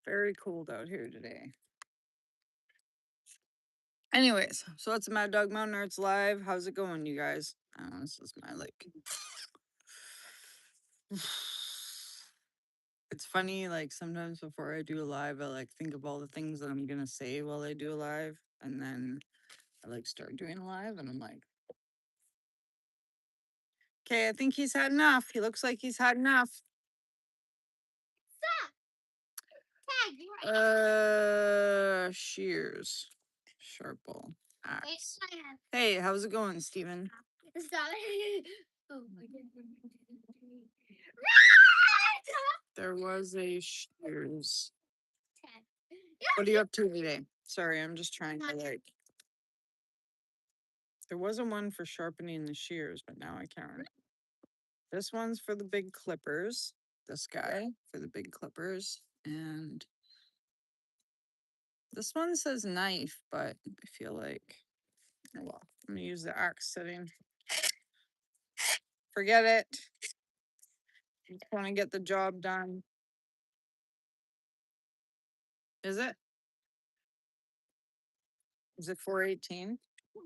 Very cold out here today. Anyways, so it's Maddogmountainarts live. How's it going, you guys? This is my It's funny, like sometimes before I do a live, I like think of all the things that I'm gonna say while I do a live, and then I like start doing a live, and I'm like, okay, I think he's had enough. He looks like he's had enough. Shears, Sharple, axe. Hey, how's it going, Steven? There was a shears. What are you up to today? Sorry, I'm just trying to like. There wasn't one for sharpening the shears, but now I can't remember. This one's for the big clippers. This guy for the big clippers. And this one says knife, but I feel like, oh well, I'm gonna use the axe setting. Forget it. I just want to get the job done. Is it? Is it 418?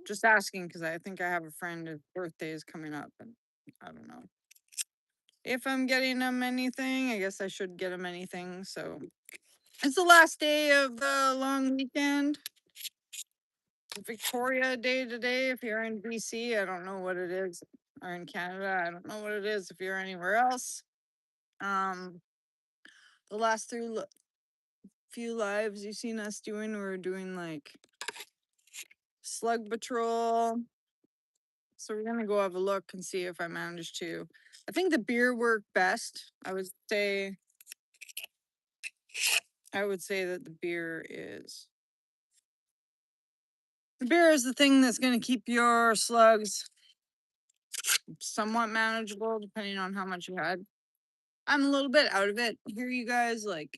Just asking because I think I have a friend whose birthday is coming up, and I don't know if I'm getting him anything. I guess I should get him anything. So it's the last day of the long weekend. Victoria Day today. If you're in BC, I don't know what it is. Or in Canada, I don't know what it is. If you're anywhere else, the last few lives you've seen us doing, we're doing like slug patrol. So we're gonna go have a look and see if I managed to. I think the beer worked best. I would say that the beer is the thing that's gonna keep your slugs somewhat manageable, depending on how much you had. I'm a little bit out of it here, you guys. Like,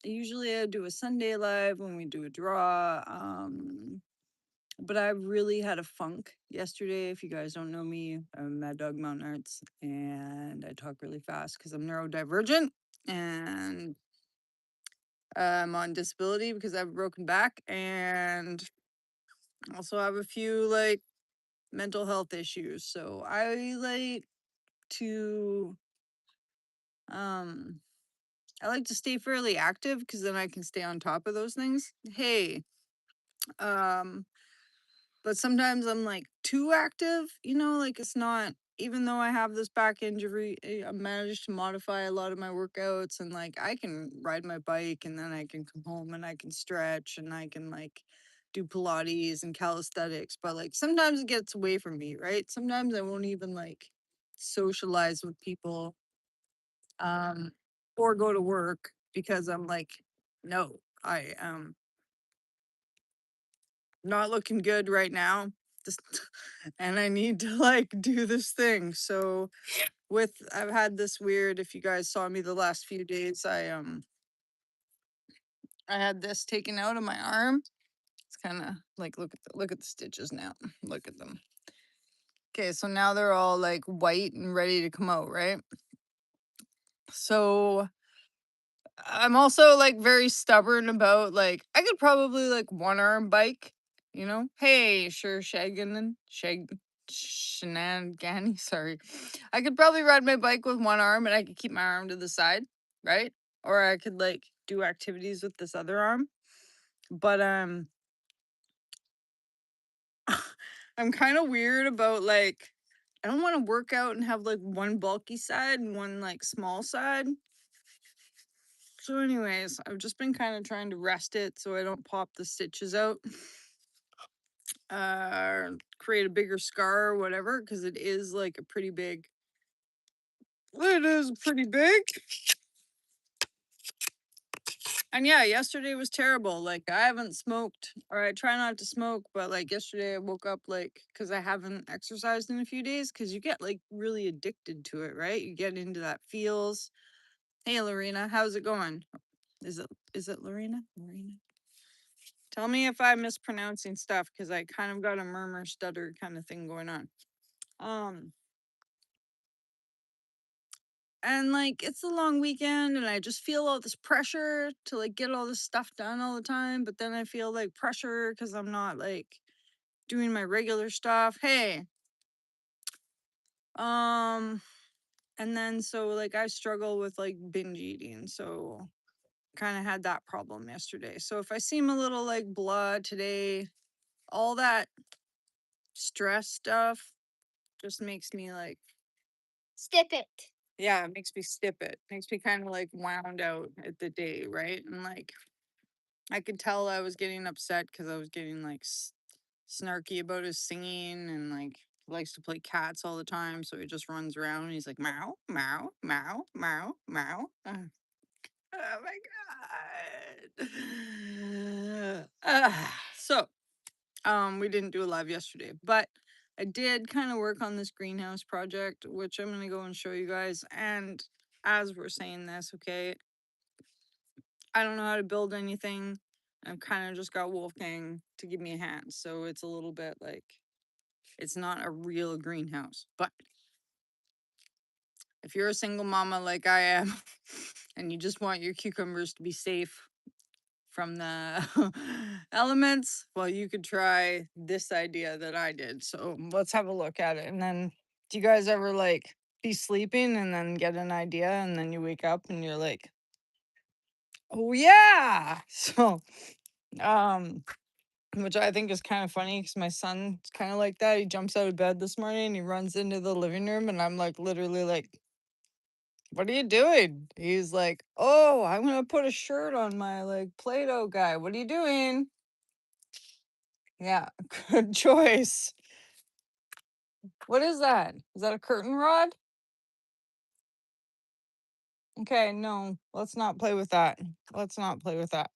usually I do a Sunday live when we do a draw. But I really had a funk yesterday. If you guys don't know me, I'm Maddogmountainarts, and I talk really fast because I'm neurodivergent, and I'm on disability because I have a broken back, and also have a few like mental health issues. So I like to um stay fairly active because then I can stay on top of those things. Hey, um but sometimes I'm like too active, like it's not, even though I have this back injury, I managed to modify a lot of my workouts, and like I can ride my bike and then I can come home and I can stretch and I can like do Pilates and calisthenics, but like sometimes it gets away from me, right? Sometimes I won't even like socialize with people or go to work because I'm like, no, I am not looking good right now. Just, and I need to like do this thing. So I've had this weird, if you guys saw me the last few days, I had this taken out of my arm. It's kind of like, look at the stitches now. Look at them. Okay, so now they're all like white and ready to come out, right? So I'm also like very stubborn about like I could probably like one arm bike, Hey, sure, shenanigans. Sorry, I could probably ride my bike with one arm and I could keep my arm to the side, right? Or I could like do activities with this other arm. But I'm kind of weird about like I don't want to work out and have like one bulky side and one like small side. So anyways, I've just been kind of trying to rest it so I don't pop the stitches out. Create a bigger scar or whatever, because it is like a pretty big. It is pretty big. And yeah, yesterday was terrible. Like I haven't smoked, or I try not to smoke, but like yesterday I woke up like because I haven't exercised in a few days, because you get like really addicted to it, right? You get into that feels. Hey Lorena, how's it going? Is it Lorena? Lorena? Tell me if I'm mispronouncing stuff, because I kind of got a murmur stutter kind of thing going on. And like it's a long weekend and I just feel all this pressure to like get all this stuff done all the time, but then I feel like pressure because I'm not like doing my regular stuff. Hey. Um and then so like I struggle with like binge eating. So kind of had that problem yesterday. So if I seem a little like blah today, all that stress stuff just makes me like Stip it. yeah, it makes me skip it. Makes me kind of like wound out at the day, right? And like I could tell I was getting upset because I was getting like snarky about his singing and like he likes to play cats all the time, so he just runs around and he's like meow, meow, meow, meow, meow. Oh my god. So we didn't do a live yesterday, but I did kind of work on this greenhouse project, which I'm gonna go and show you guys. And as we're saying this, okay, I don't know how to build anything. I've kind of just got Wolfgang to give me a hand. So it's a little bit like it's not a real greenhouse. But if you're a single mama like I am and you just want your cucumbers to be safe from the elements, well, you could try this idea that I did. So let's have a look at it. And then do you guys ever like be sleeping and then get an idea and then you wake up and you're like, oh yeah. So which I think is kind of funny because my son's kind of like that. He jumps out of bed this morning and he runs into the living room, and I'm like, literally, like, what are you doing? He's like, oh, I'm gonna put a shirt on my like Play Doh guy. What are you doing? Yeah, good choice. What is that? Is that a curtain rod? Okay, no, let's not play with that. Let's not play with that.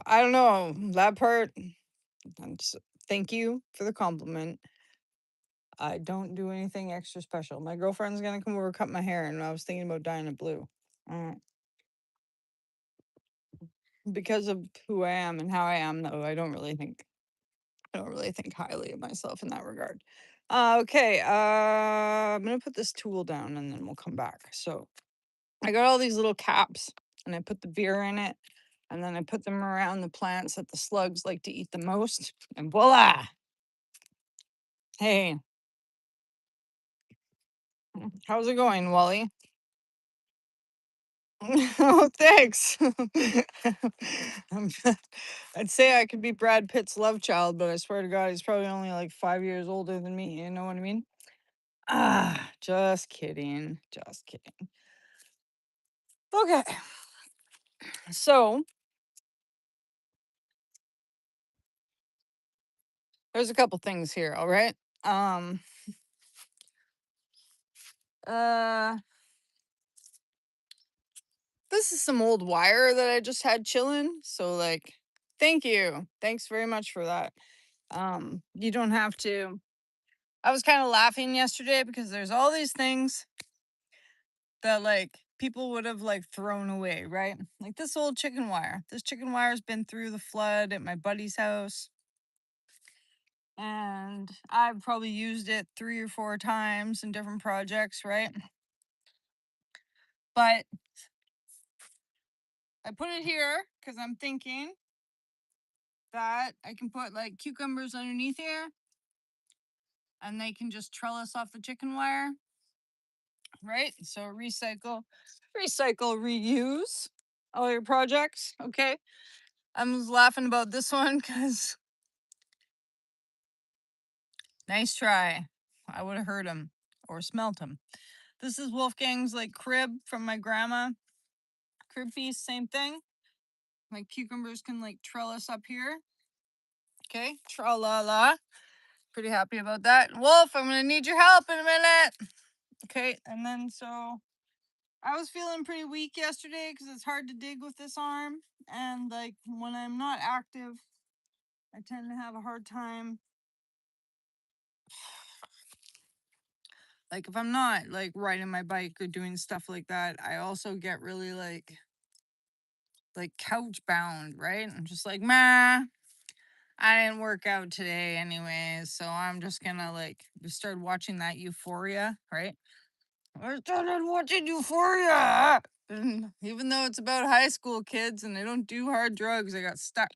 I don't know that part. Thank you for the compliment. I don't do anything extra special. My girlfriend's gonna come over cut my hair, and I was thinking about dyeing it blue. Uh, because of who I am and how I am, though, I don't really think highly of myself in that regard. Okay, I'm gonna put this tool down and then we'll come back. So I got all these little caps and I put the beer in it and then I put them around the plants that the slugs like to eat the most, and voila! Hey, how's it going, Wally? Oh, thanks. I'm- I'd say I could be Brad Pitt's love child, but I swear to God, he's probably only like 5 years older than me. You know what I mean? Ah, just kidding. Just kidding. Okay. So there's a couple things here, all right? Um uh this is some old wire that I just had chilling. So like thank you. Thanks very much for that. You don't have to. I was kind of laughing yesterday because there's all these things that like people would have like thrown away, right? Like this old chicken wire. This chicken wire's been through the flood at my buddy's house. And I've probably used it 3 or 4 times in different projects, right? But I put it here because I'm thinking that I can put like cucumbers underneath here and they can just trellis off the chicken wire, right? So recycle, reuse all your projects. Okay. I'm just laughing about this one because nice try. I would have heard him or smelt him. This is Wolfgang's like crib from my grandma. Crib feast, same thing. My cucumbers can like trellis up here. Okay, tra la la. Pretty happy about that. Wolf, I'm gonna need your help in a minute. Okay, and then so I was feeling pretty weak yesterday because it's hard to dig with this arm. And like when I'm not active, I tend to have a hard time. Like if I'm not like riding my bike or doing stuff like that, I also get really like couch bound, right? I'm just like, nah, I didn't work out today anyways, so I'm just gonna like just started watching that Euphoria, right? I started watching Euphoria. And even though it's about high school kids and they don't do hard drugs, I got stuck.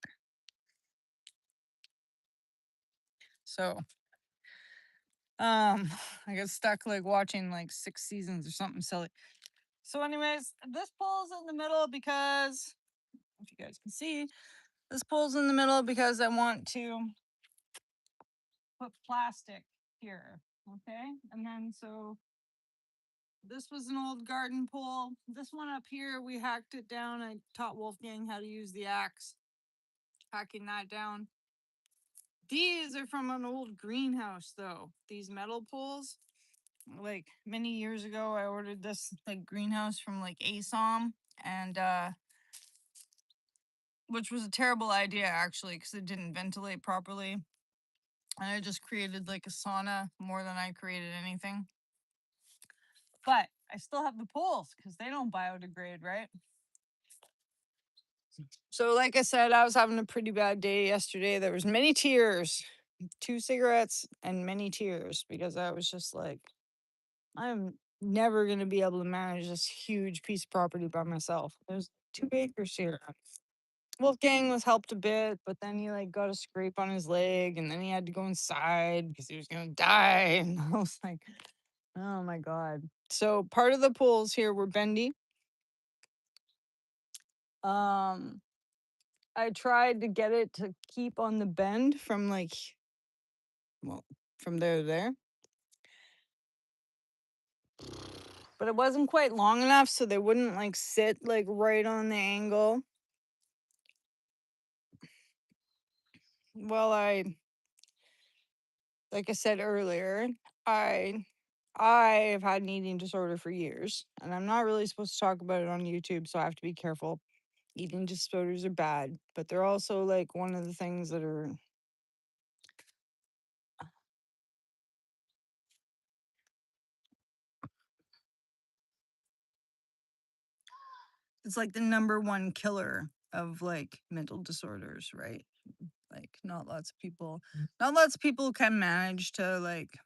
So I got stuck like watching like 6 seasons or something silly. So, anyways, this pole's in the middle because if you guys can see, this pole's in the middle because I want to put plastic here. Okay. And then so this was an old garden pole. This one up here, we hacked it down. I taught Wolfgang how to use the axe, hacking that down. These are from an old greenhouse, though. These metal poles. Like many years ago, I ordered this like greenhouse from like ASOM, and which was a terrible idea actually because it didn't ventilate properly, and I just created like a sauna more than I created anything. But I still have the poles because they don't biodegrade, right? So, like I said, I was having a pretty bad day yesterday. There was many tears, 2 cigarettes, and many tears because I was just like, I'm never gonna be able to manage this huge piece of property by myself. There's 2 acres here. Wolfgang was helped a bit, but then he like got a scrape on his leg, and then he had to go inside because he was gonna die. And I was like, oh my god. So part of the poles here were bendy. Um, I tried to get it to keep on the bend from like, well, from there to there, but it wasn't quite long enough, so they wouldn't like sit like right on the angle. Well, like I said earlier, I I've had an eating disorder for years, and I'm not really supposed to talk about it on YouTube, so I have to be careful. Eating disorders are bad, but they're also like one of the things that are it's like the number one killer of like mental disorders, right? Like not lots of people can manage to like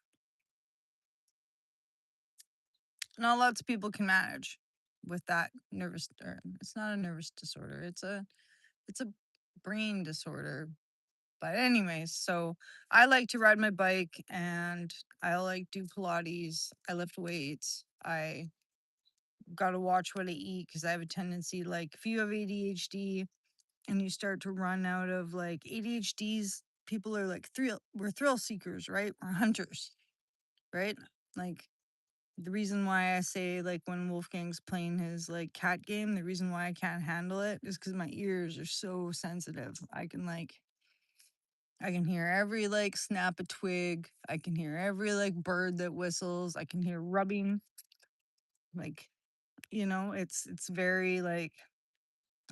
not lots of people can manage with that nervous or it's not a nervous disorder. It's a brain disorder. But anyways, so I like to ride my bike and I like do Pilates. I lift weights. I got to watch what I eat because I have a tendency like if you have ADHD and you start to run out of like ADHDs, people are like we're thrill seekers, right? We're hunters, right? Like the reason why I say like when Wolfgang's playing his like cat game, the reason why I can't handle it is because my ears are so sensitive. I can hear every like snap a twig. I can hear every like bird that whistles. I can hear rubbing. Like, it's very like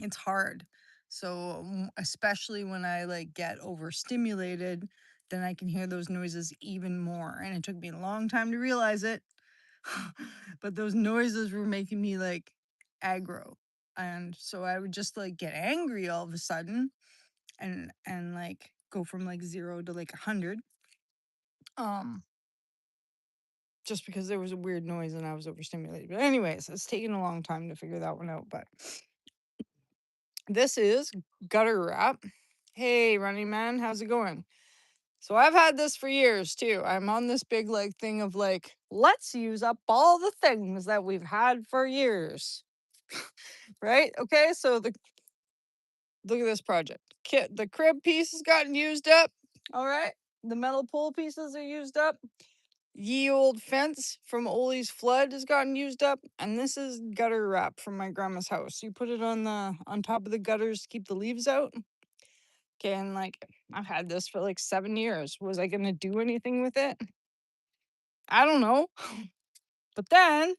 it's hard. So especially when I like get overstimulated, then I can hear those noises even more. And it took me a long time to realize it. But those noises were making me like aggro. And so I would just like get angry all of a sudden and like go from like 0 to like 100. Um just because there was a weird noise and I was overstimulated. But anyways, it's taken a long time to figure that one out. But this is gutter wrap. Hey, Running Man, how's it going? So I've had this for years too. I'm on this big like thing of like, let's use up all the things that we've had for years. Right? Okay, so the look at this project. The crib piece has gotten used up. All right. The metal pole pieces are used up. Ye old fence from Ole's flood has gotten used up, and this is gutter wrap from my grandma's house. You put it on top of the gutters to keep the leaves out. Okay, and like I've had this for like 7 years. Was I gonna do anything with it? I don't know. But then,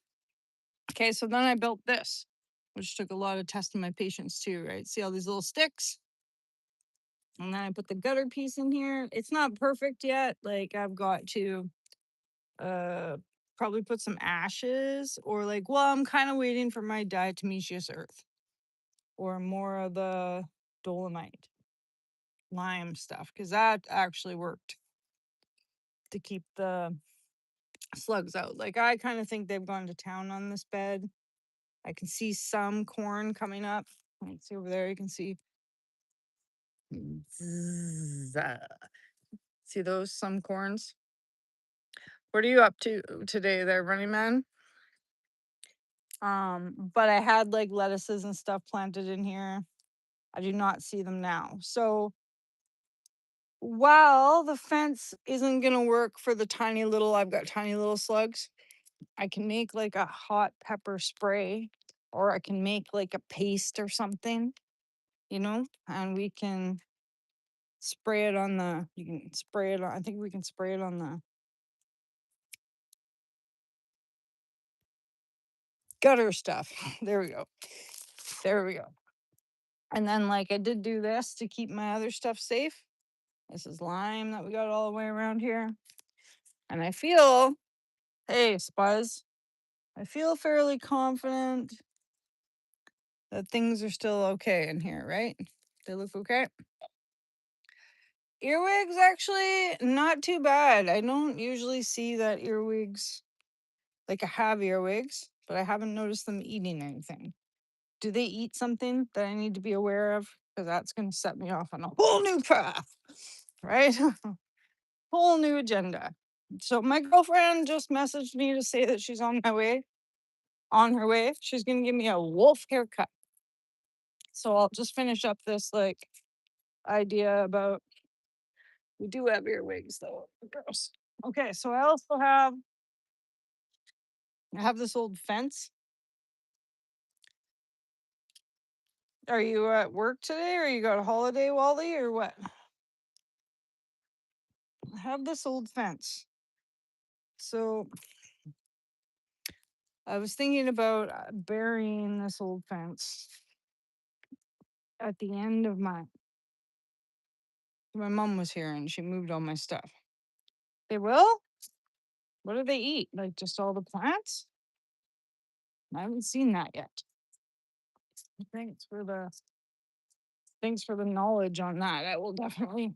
okay, so then I built this, which took a lot of testing my patience too, right? See all these little sticks? And then I put the gutter piece in here. It's not perfect yet. Like I've got to uh probably put some ashes or like well I'm kind of waiting for my diatomaceous earth or more of the dolomite lime stuff because that actually worked to keep the slugs out. Like I kind of think they've gone to town on this bed. I can see some corn coming up. Let's see over there. You can see. Zzz, see those some corns. What are you up to today, there, Running Man? But I had like lettuces and stuff planted in here. I do not see them now. So while the fence isn't gonna work for the tiny little, I've got tiny little slugs. I can make like a hot pepper spray, or I can make like a paste or something, and we can spray it on the. You can spray it on. I think we can spray it on the gutter stuff. There we go. There we go. And then like I did do this to keep my other stuff safe. This is lime that we got all the way around here. And I feel, hey, Spuzz, I feel fairly confident that things are still okay in here, right? They look okay. Earwigs actually not too bad. I don't usually see that earwigs, like I have earwigs, but I haven't noticed them eating anything. Do they eat something that I need to be aware of? Because that's going to set me off on a whole new path, right? Whole new agenda. So my girlfriend just messaged me to say that she's on her way. She's gonna give me a wolf haircut. So I'll just finish up this like idea about we do have earwigs though. Gross. Okay, so I have this old fence. Are you at work today or you got a holiday, Wally, or what? I have this old fence. So I was thinking about burying this old fence at the end of my mom was here and she moved all my stuff. They will? What do they eat? Like just all the plants? I haven't seen that yet. Thanks for the thanks for the knowledge on that. I will definitely.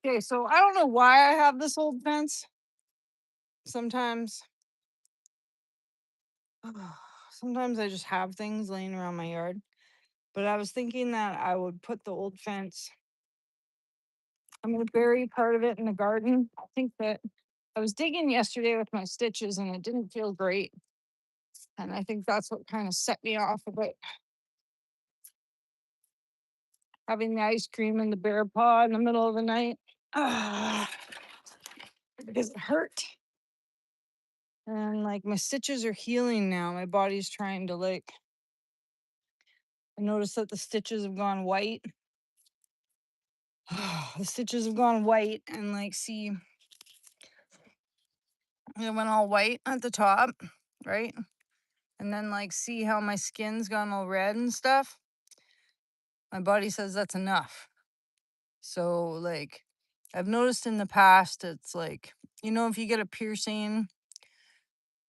Okay, so I don't know why I have this old fence. Sometimes sometimes I just have things laying around my yard. But I was thinking that I would put the old fence. I'm gonna bury part of it in the garden. I think that I was digging yesterday with my stitches and it didn't feel great. And I think that's what kind of set me off about having the ice cream in the bear paw in the middle of the night. Ah, because it hurt. And like my stitches are healing now. My body's trying to like, I noticed that the stitches have gone white. The stitches have gone white and like, see, it went all white at the top, right? And then like, see how my skin's gone all red and stuff. My body says that's enough. So like, I've noticed in the past, it's like, if you get a piercing,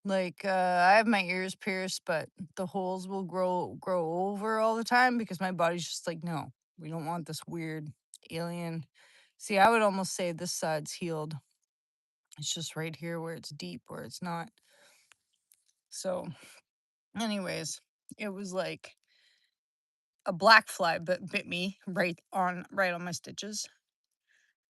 like I have my ears pierced, but the holes will grow over all the time because my body's just like, no, we don't want this weird alien. See, I would almost say this side's healed. It's just right here where it's deep, where it's not. So, anyways, it was like a black fly but bit me right on my stitches.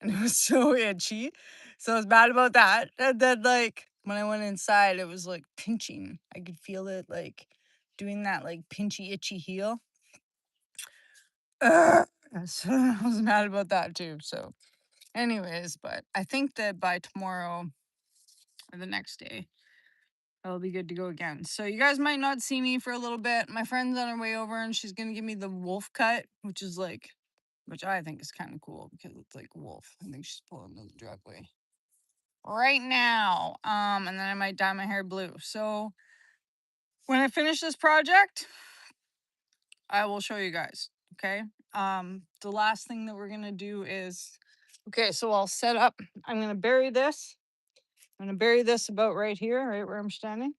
And it was so itchy. So I was mad about that. And then like when I went inside, it was like pinching. I could feel it like doing that like pinchy itchy heel. Ugh. So I was mad about that too. So anyways, but I think that by tomorrow or the next day, I'll be good to go again. So you guys might not see me for a little bit. My friend's on her way over and she's gonna give me the wolf cut, which I think is kind of cool because it's like wolf. I think she's pulling the driveway right now. And then I might dye my hair blue. So when I finish this project, I will show you guys. Okay. The last thing that we're gonna do is so I'll set up. I'm gonna bury this. I'm gonna bury this about right here, right where I'm standing.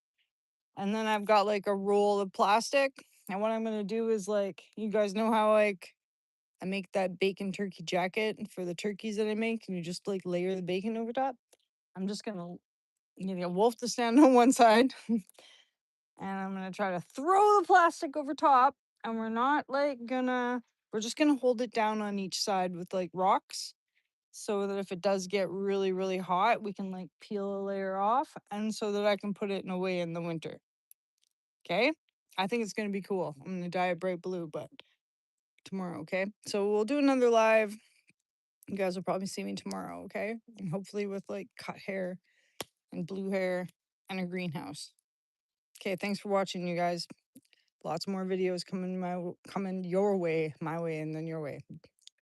And then I've got like a roll of plastic And what I'm gonna do is like, you guys know how like I make that bacon turkey jacket for the turkeys that I make, and you just like layer the bacon over top. I'm just gonna get Wolf to stand on one side, and I'm gonna try to throw the plastic over top. And we're not like gonna. We're just gonna hold it down on each side with like rocks, so that if it does get really really hot, we can like peel a layer off, and so that I can put it in away in the winter. Okay, I think it's gonna be cool. I'm gonna dye it bright blue, but tomorrow. Okay, so we'll do another live. You guys will probably see me tomorrow. Okay, and hopefully with like cut hair and blue hair and a greenhouse. Okay, thanks for watching, you guys. Lots more videos coming your way, my way, and then your way.